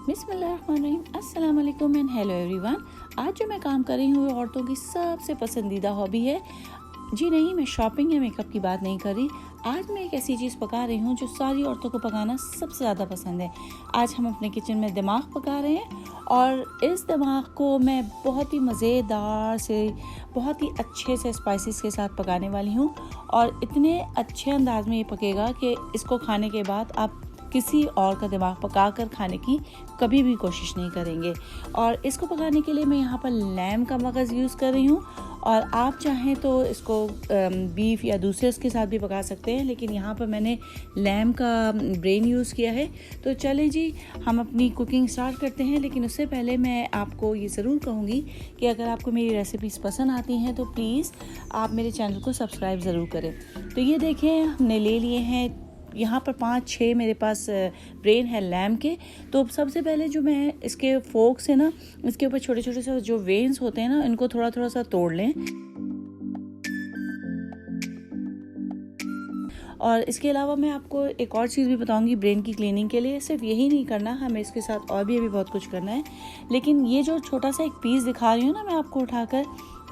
बिस्मिल्लाहिर्रहमानिर्रहीम, अस्सलाम वालेकुम एंड हेलो एवरीवन। आज जो मैं काम कर रही हूँ वो औरतों की सबसे पसंदीदा हॉबी है। जी नहीं, मैं शॉपिंग या मेकअप की बात नहीं कर रही। आज मैं एक ऐसी चीज़ पका रही हूँ जो सारी औरतों को पकाना सबसे ज़्यादा पसंद है। आज हम अपने किचन में दिमाग पका रहे हैं और इस दिमाग को मैं बहुत ही मज़ेदार से, बहुत ही अच्छे से स्पाइसेस के साथ पकाने वाली हूँ और इतने अच्छे अंदाज में ये पकेगा कि इसको खाने के बाद आप किसी और का दिमाग पका कर खाने की कभी भी कोशिश नहीं करेंगे। और इसको पकाने के लिए मैं यहाँ पर लैम का मगज़ यूज़ कर रही हूँ और आप चाहें तो इसको बीफ या दूसरे उसके साथ भी पका सकते हैं, लेकिन यहाँ पर मैंने लैम का ब्रेन यूज़ किया है। तो चलें जी, हम अपनी कुकिंग स्टार्ट करते हैं। लेकिन उससे पहले मैं आपको ये ज़रूर कहूँगी कि अगर आपको मेरी रेसिपीज़ पसंद आती हैं तो प्लीज़ आप मेरे चैनल को सब्सक्राइब ज़रूर करें। तो ये देखें, हमने ले लिए हैं यहाँ पर 5-6 मेरे पास ब्रेन है लैम के। तो सबसे पहले जो मैं इसके फोक से ना, इसके ऊपर छोटे छोटे से जो वेन्स होते हैं ना, इनको थोड़ा थोड़ा सा तोड़ लें। और इसके अलावा मैं आपको एक और चीज़ भी बताऊंगी ब्रेन की क्लीनिंग के लिए। सिर्फ यही नहीं करना, हमें इसके साथ और भी अभी बहुत कुछ करना है। लेकिन ये जो छोटा सा एक पीस दिखा रही हूँ ना मैं आपको उठाकर,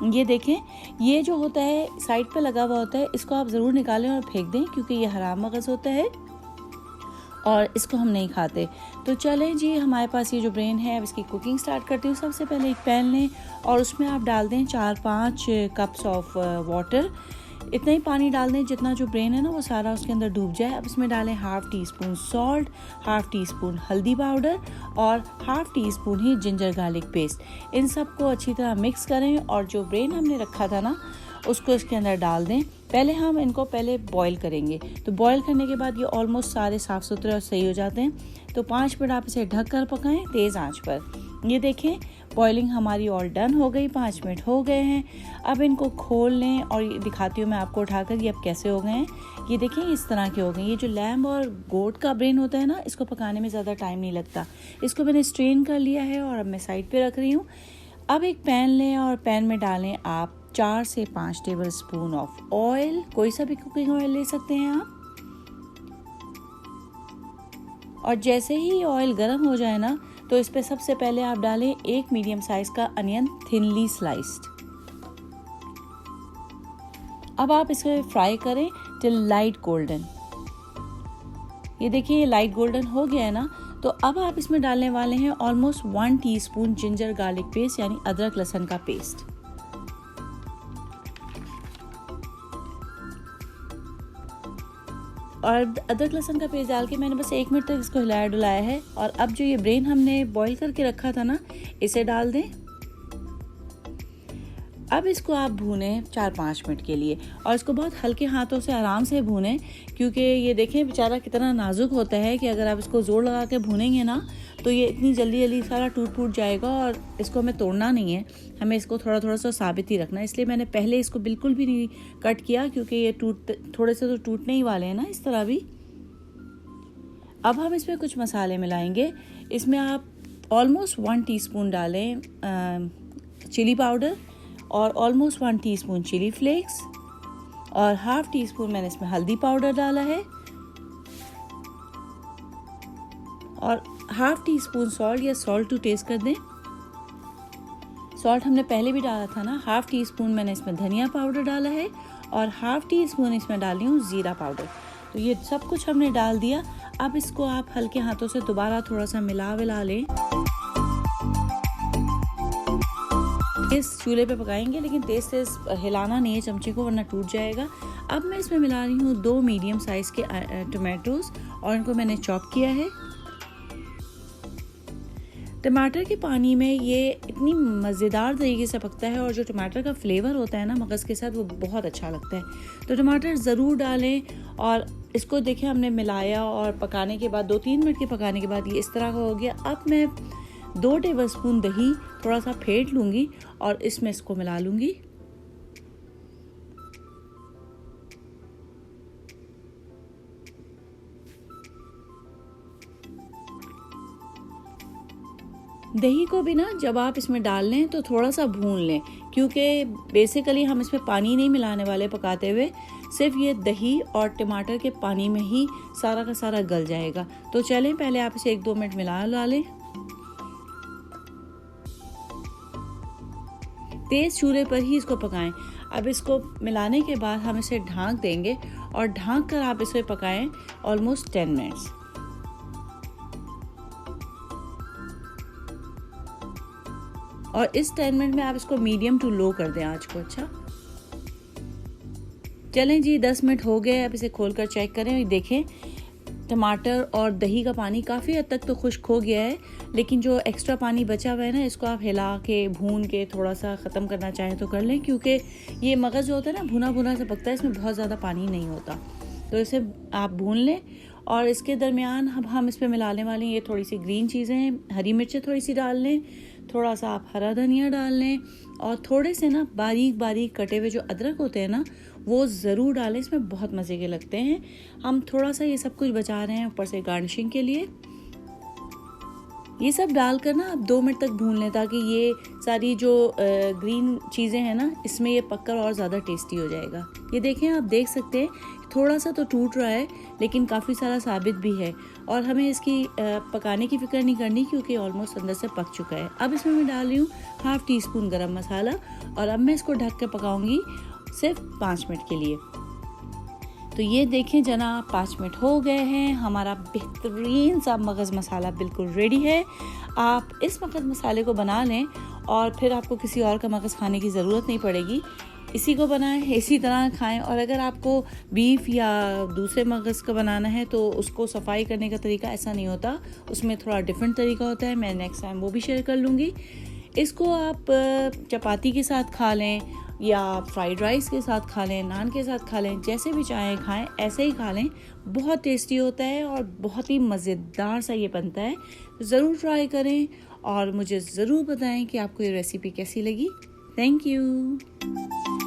ये देखें, ये जो होता है साइड पे लगा हुआ होता है, इसको आप ज़रूर निकालें और फेंक दें, क्योंकि ये हराम मगज़ होता है और इसको हम नहीं खाते। तो चलें जी, हमारे पास ये जो ब्रेन है, अब इसकी कुकिंग स्टार्ट करती हूँ। सबसे पहले एक पैन लें और उसमें आप डाल दें 4-5 कप्स ऑफ वाटर। इतना ही पानी डाल दें जितना जो ब्रेन है ना वो सारा उसके अंदर डूब जाए। अब इसमें डालें 1/2 टीस्पून सॉल्ट, 1/2 टीस्पून हल्दी पाउडर और 1/2 टीस्पून ही जिंजर गार्लिक पेस्ट। इन सबको अच्छी तरह मिक्स करें और जो ब्रेन हमने रखा था ना उसको इसके अंदर डाल दें। पहले हम इनको बॉईल करेंगे। तो बॉईल करने के बाद ये ऑलमोस्ट सारे साफ़ सुथरे और सही हो जाते हैं। तो 5 मिनट आप इसे ढक कर पकाएं तेज़ आंच पर। ये देखें, बॉइलिंग हमारी ऑल डन हो गई, 5 मिनट हो गए हैं। अब इनको खोल लें और ये दिखाती हूँ मैं आपको उठाकर ये अब कैसे हो गए हैं। ये देखें, इस तरह के हो गए। ये जो लैम्ब और गोट का ब्रेन होता है ना, इसको पकाने में ज़्यादा टाइम नहीं लगता। इसको मैंने स्ट्रेन कर लिया है और अब मैं साइड पे रख रही हूँ। अब एक पैन लें और पैन में डालें आप 4 से 5 टेबल स्पून ऑफ ऑयल। कोई सा भी कुकिंग ऑयल ले सकते हैं आप। और जैसे ही ऑयल गर्म हो जाए ना, तो इस पे सबसे पहले आप डालें 1 मीडियम साइज का अनियन थिनली स्लाइस्ड। अब आप इसे फ्राई करें टिल लाइट गोल्डन। ये देखिए, ये लाइट गोल्डन हो गया है ना। तो अब आप इसमें डालने वाले हैं almost 1 teaspoon ginger garlic paste, यानी अदरक लहसुन का पेस्ट। और अदरक लहसुन का पेस्ट डाल के मैंने बस 1 मिनट तक इसको हिलाया डुलाया है। और अब जो ये ब्रेन हमने बॉईल करके रखा था ना, इसे डाल दें। अब इसको आप भूनें 4-5 मिनट के लिए और इसको बहुत हल्के हाथों से आराम से भूनें, क्योंकि ये देखें बेचारा कितना नाजुक होता है कि अगर आप इसको ज़ोर लगा के भूनेंगे ना तो ये इतनी जल्दी जल्दी सारा टूट फूट जाएगा। और इसको हमें तोड़ना नहीं है, हमें इसको थोड़ा थोड़ा सा साबित ही रखना है। इसलिए मैंने पहले इसको बिल्कुल भी नहीं कट किया, क्योंकि ये थोड़े से तो टूटने ही वाले हैं ना इस तरह भी। अब हम इसमें कुछ मसाले मिलाएंगे। इसमें आप ऑलमोस्ट 1 टीस्पून डालें चिली पाउडर और ऑलमोस्ट 1 टीस्पून चिली फ्लेक्स और 1/2 टीस्पून मैंने इसमें हल्दी पाउडर डाला है और 1/2 टीस्पून सॉल्ट या सॉल्ट टू टेस्ट कर दें। सॉल्ट हमने पहले भी डाला था ना। 1/2 टीस्पून मैंने इसमें धनिया पाउडर डाला है और 1/2 टीस्पून इसमें डाली हूँ ज़ीरा पाउडर। तो ये सब कुछ हमने डाल दिया। अब इसको आप हल्के हाथों से दोबारा थोड़ा सा मिला लें। इस चूल्हे पे पकाएंगे, लेकिन तेज तेज हिलाना नहीं है चमचे को, वरना टूट जाएगा। अब मैं इसमें मिला रही हूँ 2 मीडियम साइज के टमाटोज और इनको मैंने चॉप किया है। टमाटर के पानी में ये इतनी मज़ेदार तरीके से पकता है और जो टमाटर का फ्लेवर होता है ना मगज़ के साथ, वो बहुत अच्छा लगता है। तो टमाटर ज़रूर डालें और इसको देखें, हमने मिलाया और पकाने के बाद 2-3 मिनट के पकाने के बाद ये इस तरह का हो गया। अब मैं 2 टेबलस्पून दही थोड़ा सा फेंट लूँगी और इसमें इसको मिला लूँगी। दही को भी ना जब आप इसमें डाल लें तो थोड़ा सा भून लें, क्योंकि बेसिकली हम इसमें पानी नहीं मिलाने वाले पकाते हुए। सिर्फ ये दही और टमाटर के पानी में ही सारा का सारा गल जाएगा। तो चलें, पहले आप इसे 1-2 मिनट मिला लें। तेज़ चूल्हे पर ही इसको पकाएं। अब इसको मिलाने के बाद हम इसे ढाँक देंगे और ढाँक कर आप इसे पकाएं ऑलमोस्ट 10 मिनट्स। और इस 10 मिनट में आप इसको मीडियम टू लो कर दें आँच को। अच्छा, चलें जी, 10 मिनट हो गए। अब इसे खोलकर चेक करें। देखें, टमाटर और दही का पानी काफ़ी हद तक तो खुश्क हो गया है, लेकिन जो एक्स्ट्रा पानी बचा हुआ है ना, इसको आप हिला के भून के थोड़ा सा ख़त्म करना चाहें तो कर लें, क्योंकि ये मगज़ जो होता है ना, भुना भुना सा पकता है, इसमें बहुत ज़्यादा पानी नहीं होता। तो इसे आप भून लें। और इसके दरमियान हम इस पर मिलाने वाली ये थोड़ी सी ग्रीन चीज़ें हैं। हरी मिर्चें थोड़ी सी डाल लें, थोड़ा सा आप हरा धनिया डाल लें, और थोड़े से ना बारीक बारीक कटे हुए जो अदरक होते हैं ना, वो ज़रूर डालें। इसमें बहुत मज़े के लगते हैं। हम थोड़ा सा ये सब कुछ बचा रहे हैं ऊपर से गार्निशिंग के लिए। ये सब डालकर ना आप 2 मिनट तक भून लें, ताकि ये सारी जो ग्रीन चीज़ें हैं ना, इसमें ये पककर और ज़्यादा टेस्टी हो जाएगा। ये देखें, आप देख सकते हैं थोड़ा सा तो टूट रहा है, लेकिन काफ़ी सारा साबित भी है। और हमें इसकी पकाने की फ़िक्र नहीं करनी, क्योंकि ऑलमोस्ट अंदर से पक चुका है। अब इसमें मैं डाल रही हूँ 1/2 टीस्पून गरम मसाला, और अब मैं इसको ढक कर पकाऊंगी सिर्फ 5 मिनट के लिए। तो ये देखें जनाब, 5 मिनट हो गए हैं। हमारा बेहतरीन सा मगज़ मसाला बिल्कुल रेडी है। आप इस मगज़ मसाले को बना लें और फिर आपको किसी और का मगज़ खाने की ज़रूरत नहीं पड़ेगी। इसी को बनाएं, इसी तरह खाएं। और अगर आपको बीफ या दूसरे मगज़ का बनाना है तो उसको सफाई करने का तरीका ऐसा नहीं होता, उसमें थोड़ा डिफरेंट तरीका होता है। मैं नेक्स्ट टाइम वो भी शेयर कर लूँगी। इसको आप चपाती के साथ खा लें, या फ्राइड राइस के साथ खा लें, नान के साथ खा लें, जैसे भी चाहें खाएं, ऐसे ही खा लें। बहुत टेस्टी होता है और बहुत ही मज़ेदार सा ये बनता है। तो ज़रूर ट्राई करें और मुझे ज़रूर बताएं कि आपको ये रेसिपी कैसी लगी। Thank you.